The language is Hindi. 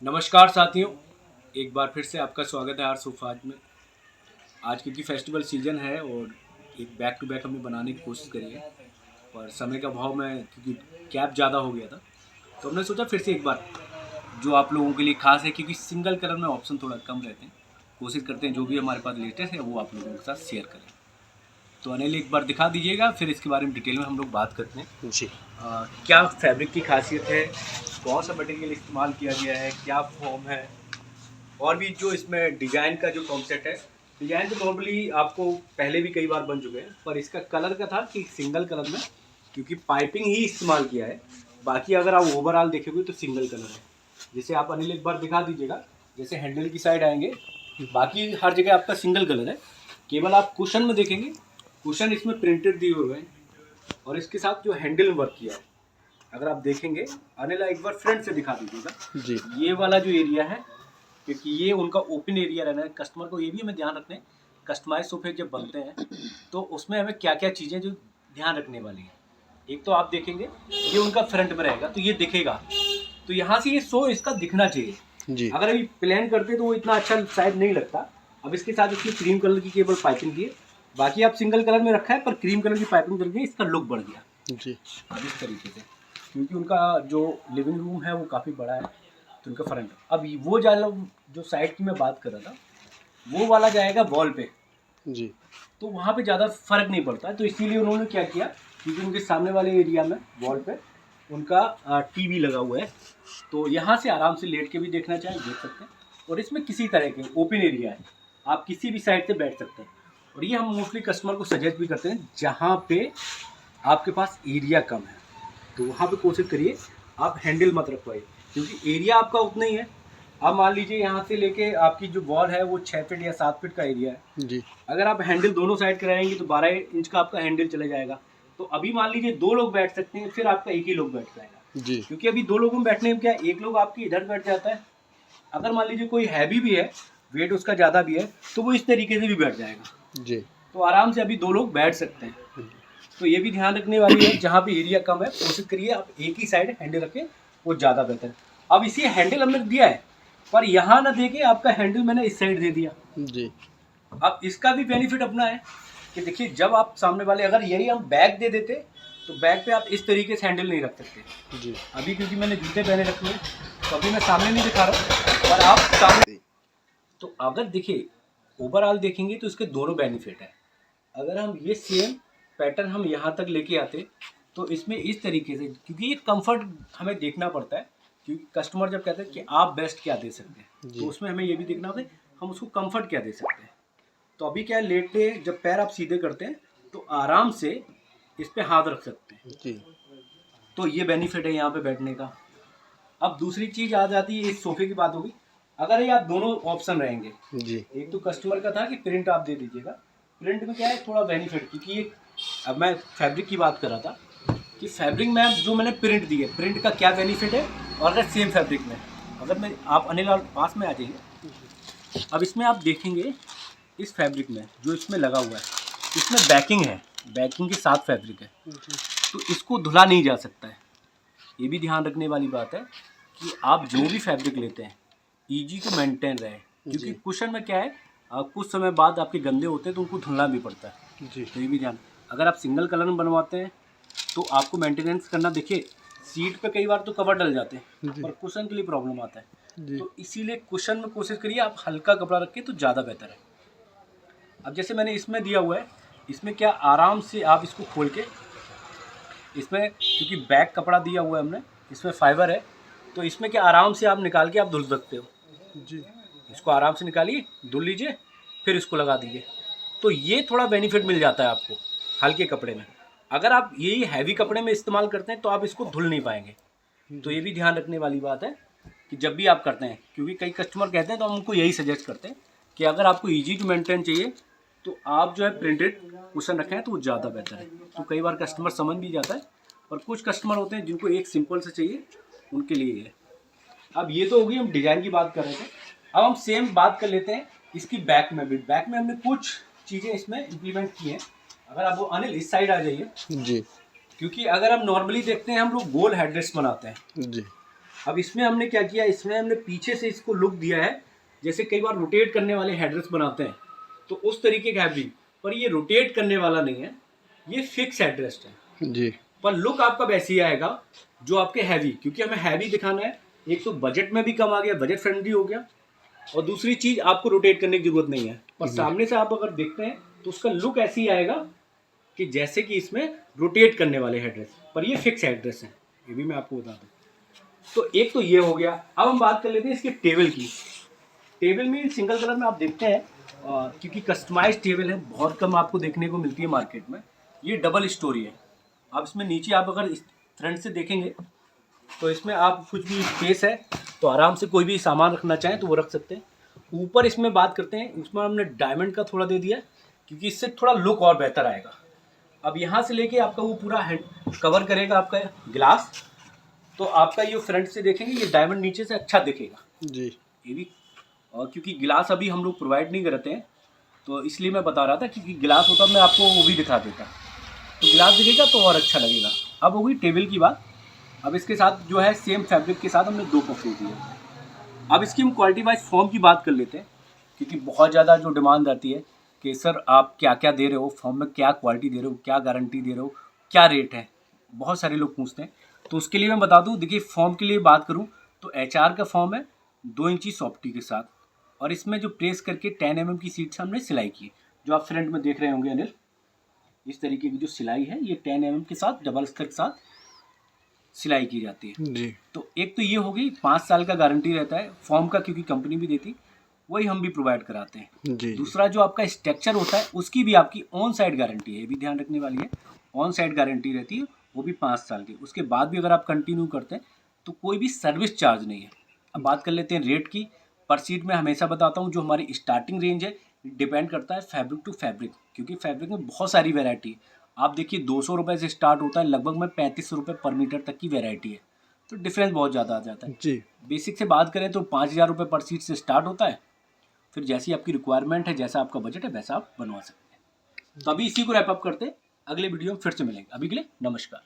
नमस्कार साथियों, एक बार फिर से आपका स्वागत है आर सोफाज में। आज क्योंकि फेस्टिवल सीजन है और एक बैक टू बैक हमने बनाने की कोशिश करी है, पर समय का अभाव में क्योंकि कैप ज़्यादा हो गया था तो हमने सोचा फिर से एक बार जो आप लोगों के लिए खास है, क्योंकि सिंगल कलर में ऑप्शन थोड़ा कम रहते हैं। कोशिश करते हैं जो भी हमारे पास लेटेस्ट है वो आप लोगों के साथ शेयर करें। तो अनिल एक बार दिखा दीजिएगा, फिर इसके बारे में डिटेल में हम लोग बात करते हैं। जी। क्या फैब्रिक की खासियत है, कौन सा मटेरियल इस्तेमाल किया गया है, क्या फॉर्म है, और भी जो इसमें डिज़ाइन का जो कॉन्सेप्ट है। डिज़ाइन तो नॉर्मली आपको पहले भी कई बार बन चुके हैं, पर इसका कलर का था कि सिंगल कलर में, क्योंकि पाइपिंग ही इस्तेमाल किया है। बाकी अगर आप ओवरऑल देखेंगे तो सिंगल कलर है। जैसे आप अनिल एक बार दिखा दीजिएगा, जैसे हैंडल की साइड आएंगे, बाकी हर जगह आपका सिंगल कलर है। केवल आप कुशन में देखेंगे, कुशन इसमें प्रिंटेड दिए हुए हैं और इसके साथ जो हैंडल वर्क किया है अगर आप देखेंगे। अनिल एक बार फ्रंट से दिखा दीजिएगा जी। ये वाला जो एरिया है, क्योंकि ये उनका ओपन एरिया रहना है। कस्टमर को ये भी हमें ध्यान रखना है, कस्टमाइज सोफे जब बनते हैं तो उसमें हमें क्या क्या चीज़ें जो ध्यान रखने वाली है। एक तो आप देखेंगे ये उनका फ्रंट में रहेगा तो ये दिखेगा, तो यहाँ से ये शो इसका दिखना चाहिए। जी। अगर अभी प्लान करते तो वो इतना अच्छा शायद नहीं लगता। अब इसके साथ इसकी क्रीम कलर की केवल पाइपिंग की है, बाकी आप सिंगल कलर में रखा है पर क्रीम कलर की पाइपिंग करके इसका लुक बढ़ गया। जी। अब इस तरीके से, क्योंकि उनका जो लिविंग रूम है वो काफ़ी बड़ा है तो उनका फ्रंट। अब वो जाला जो साइड की मैं बात कर रहा था वो वाला जाएगा वॉल पे, जी। तो वहाँ पे ज़्यादा फर्क नहीं पड़ता। तो इसीलिए उन्होंने क्या किया, क्योंकि उनके सामने वाले एरिया में वॉल पे उनका टीवी लगा हुआ है, तो यहाँ से आराम से लेट के भी देखना चाहें देख सकते हैं। और इसमें किसी तरह के ओपन एरिया है, आप किसी भी साइड से बैठ सकते हैं। और ये हम मोस्टली कस्टमर को सजेस्ट भी करते हैं जहाँ पे आपके पास एरिया कम है तो वहाँ पे कोशिश करिए आप हैंडल मत रखवाइए, क्योंकि एरिया आपका उतना ही है। अब मान लीजिए यहाँ से लेके आपकी जो वॉल है वो 6 फीट या 7 फीट का एरिया है। जी। अगर आप हैंडल दोनों साइड कराएंगे तो 12 इंच का आपका हैंडल चला जाएगा। तो अभी मान लीजिए 2 लोग बैठ सकते हैं, फिर आपका एक ही लोग बैठ जाएगा, जी। क्योंकि अभी 2 लोगों में बैठने में क्या है, एक लोग आपकी इधर बैठ जाता है। अगर मान लीजिए कोई हैवी भी है, वेट उसका ज़्यादा भी है, तो वो इस तरीके से भी बैठ जाएगा। जी। तो आराम से अभी 2 लोग बैठ सकते हैं। तो ये भी ध्यान रखने वाली है, जहाँ पे एरिया कम है कोशिश करिए आप एक ही साइड हैंडल रखें, वो ज़्यादा बेहतर है। अब इसी हैंडल हमने दिया है, पर यहाँ ना देके आपका हैंडल मैंने इस साइड दे दिया। जी। अब इसका भी बेनिफिट अपना है कि देखिए, जब आप सामने वाले अगर यही हम बैग दे देते तो बैग पे आप इस तरीके से हैंडल नहीं रख सकते। जी। अभी क्योंकि मैंने जूते पहने रखे हैं तो अभी मैं सामने नहीं दिखा रहा हूँ, पर आप सामने। तो अगर देखिए ओवरऑल देखेंगे तो इसके दोनों बेनिफिट है। अगर हम ये सेम पैटर्न हम यहाँ तक लेके आते तो इसमें इस तरीके से, क्योंकि ये कंफर्ट हमें देखना पड़ता है, क्योंकि कस्टमर जब कहते हैं कि आप बेस्ट क्या दे सकते हैं तो उसमें हमें ये भी देखना होता है हम उसको कंफर्ट क्या दे सकते हैं। तो अभी क्या है, लेटे जब पैर आप सीधे करते हैं तो आराम से इस पे हाथ रख सकते हैं। जी। तो ये बेनिफिट है यहाँ पे बैठने का। अब दूसरी चीज़ आ जाती है, इस सोफे की बात होगी। अगर ये आप दोनों ऑप्शन रहेंगे, जी। एक तो कस्टमर का था कि प्रिंट आप दे दीजिएगा, प्रिंट में क्या है थोड़ा बेनिफिट, क्योंकि ये अब मैं फैब्रिक की बात कर रहा था कि फैब्रिक में जो मैंने प्रिंट दी है, प्रिंट का क्या बेनिफिट है। और अगर सेम फैब्रिक में, अगर मैं आप अनिल और पास में आ जाइए, अब इसमें आप देखेंगे इस फैब्रिक में जो इसमें लगा हुआ है, इसमें बैकिंग है, बैकिंग के साथ फैब्रिक है, तो इसको धुला नहीं जा सकता है। ये भी ध्यान रखने वाली बात है कि आप जो भी फैब्रिक लेते हैं ईजी टू मेंटेन रहे, क्योंकि कुशन में क्या है कुछ समय बाद आपके गंदे होते हैं तो उनको धुलना भी पड़ता है। जी। तो ये भी ध्यान, अगर आप सिंगल कलर में बनवाते हैं तो आपको मेंटेनेंस करना, देखिए सीट पे कई बार तो कवर डल जाते हैं जी। पर कुशन के लिए प्रॉब्लम आता है। जी। तो इसीलिए कुशन में कोशिश करिए आप हल्का कपड़ा रखें तो ज़्यादा बेहतर है। अब जैसे मैंने इसमें दिया हुआ है, इसमें क्या आराम से आप इसको खोल के, इसमें क्योंकि बैक कपड़ा दिया हुआ है हमने, इसमें फाइबर है, तो इसमें क्या आराम से आप निकाल के आप धुल सकते हो। जी। इसको आराम से निकालिए, धुल लीजिए, फिर इसको लगा दीजिए। तो ये थोड़ा बेनिफिट मिल जाता है आपको हल्के कपड़े में। अगर आप यही हैवी कपड़े में इस्तेमाल करते हैं तो आप इसको धुल नहीं पाएंगे। तो ये भी ध्यान रखने वाली बात है कि जब भी आप करते हैं, क्योंकि कई कस्टमर कहते हैं तो हम उनको यही सजेस्ट करते हैं कि अगर आपको ईजी टू मेंटेन चाहिए तो आप जो है प्रिंटेड कुशन रखें तो वो ज़्यादा बेहतर है। तो कई बार कस्टमर समझ भी जाता है, और कुछ कस्टमर होते हैं जिनको एक सिंपल से चाहिए, उनके लिए है। अब ये तो होगी हम डिज़ाइन की बात कर रहे थे, अब हम सेम बात कर लेते हैं इसकी बैक में भी। बैक में हमने कुछ चीज़ें इसमें इम्प्लीमेंट की हैं। अगर आप वो अनिल इस साइड आ जाइए, जी। क्योंकि अगर हम नॉर्मली देखते हैं हम लोग गोल हेडरेस्ट बनाते हैं, जी। अब इसमें हमने क्या किया, इसमें हमने पीछे से इसको लुक दिया है, जैसे कई बार रोटेट करने वाले हेडरेस्ट बनाते हैं तो उस तरीके का है भी, पर ये रोटेट करने वाला नहीं है, ये फिक्स हेडरेस्ट है जी। पर लुक आपका वैसे ही आएगा जो आपके हैवी, क्योंकि हमें हैवी दिखाना है। एक तो बजट में भी कम आ गया, बजट फ्रेंडली हो गया, और दूसरी चीज़ आपको रोटेट करने की जरूरत नहीं है। पर सामने से आप अगर देखते हैं तो उसका लुक ऐसे ही आएगा कि जैसे कि इसमें रोटेट करने वाले हेडरेस्ट, पर ये फिक्स हेडरेस्ट हैं, ये भी मैं आपको बता दूँ। तो एक तो ये हो गया। अब हम बात कर लेते हैं इसके टेबल की। टेबल में सिंगल कलर में आप देखते हैं, क्योंकि कस्टमाइज टेबल है, बहुत कम आपको देखने को मिलती है मार्केट में। ये डबल स्टोरी है। अब इसमें नीचे आप अगर इस फ्रंट से देखेंगे तो इसमें आप कुछ भी स्पेस है तो आराम से कोई भी सामान रखना चाहें तो वो रख सकते हैं। ऊपर इसमें बात करते हैं, इसमें हमने डायमंड का थोड़ा दे दिया क्योंकि इससे थोड़ा लुक और बेहतर आएगा। अब यहाँ से लेके आपका वो पूरा हैंड कवर करेगा आपका ग्लास, तो आपका ये फ्रंट से देखेंगे ये डायमंड नीचे से अच्छा दिखेगा जी। ये भी। और क्योंकि गिलास अभी हम लोग प्रोवाइड नहीं करते हैं तो इसलिए मैं बता रहा था, क्योंकि गिलास होता मैं आपको वो भी दिखा देता, तो गिलास दिखेगा तो और अच्छा लगेगा। अब हो गई टेबल की बात। अब इसके साथ जो है सेम फैब्रिक के साथ हमने 2 कप दे दिए। अब इसकी हम क्वालिटी वाइज फॉर्म की बात कर लेते हैं, क्योंकि बहुत ज़्यादा जो डिमांड आती है कि सर आप क्या क्या दे रहे हो फॉर्म में, क्या क्वालिटी दे रहे हो, क्या गारंटी दे रहे हो, क्या रेट है, बहुत सारे लोग पूछते हैं। तो उसके लिए मैं बता दूं, देखिए फॉर्म के लिए बात करूं तो HR का फॉर्म है 2 इंची सॉफ्टी के साथ, और इसमें जो प्रेस करके 10 mm की सीट से हमने सिलाई की, जो आप फ्रंट में देख रहे होंगे अनिल, इस तरीके की जो सिलाई है ये 10 mm के साथ डबल स्तर के साथ सिलाई की जाती है जी। तो एक तो ये हो गई, 5 साल का गारंटी रहता है फॉर्म का, क्योंकि कंपनी भी देती, वही हम भी प्रोवाइड कराते हैं। जी। दूसरा जो आपका स्ट्रक्चर होता है उसकी भी आपकी ऑन साइड गारंटी है, ये भी ध्यान रखने वाली है। ऑन साइड गारंटी रहती है, वो भी 5 साल की। उसके बाद भी अगर आप कंटिन्यू करते हैं तो कोई भी सर्विस चार्ज नहीं है। अब बात कर लेते हैं रेट की। पर सीट में हमेशा बताता हूँ जो हमारी स्टार्टिंग रेंज है डिपेंड करता है फैब्रिक टू फैब्रिक, क्योंकि फैब्रिक में बहुत सारी वेराइटी है। आप देखिए 200 रुपये से स्टार्ट होता है, लगभग में 3500 रुपये पर मीटर तक की वेराइटी है, तो डिफरेंस बहुत ज़्यादा आ जाता है। जी। बेसिक से बात करें तो 5000 रुपये पर सीट से स्टार्ट होता है, फिर जैसी आपकी रिक्वायरमेंट है, जैसा आपका बजट है, वैसा आप बनवा सकते हैं। तो अभी इसी को रैप अप करते हैं, अगले वीडियो में फिर से मिलेंगे। अभी के लिए नमस्कार।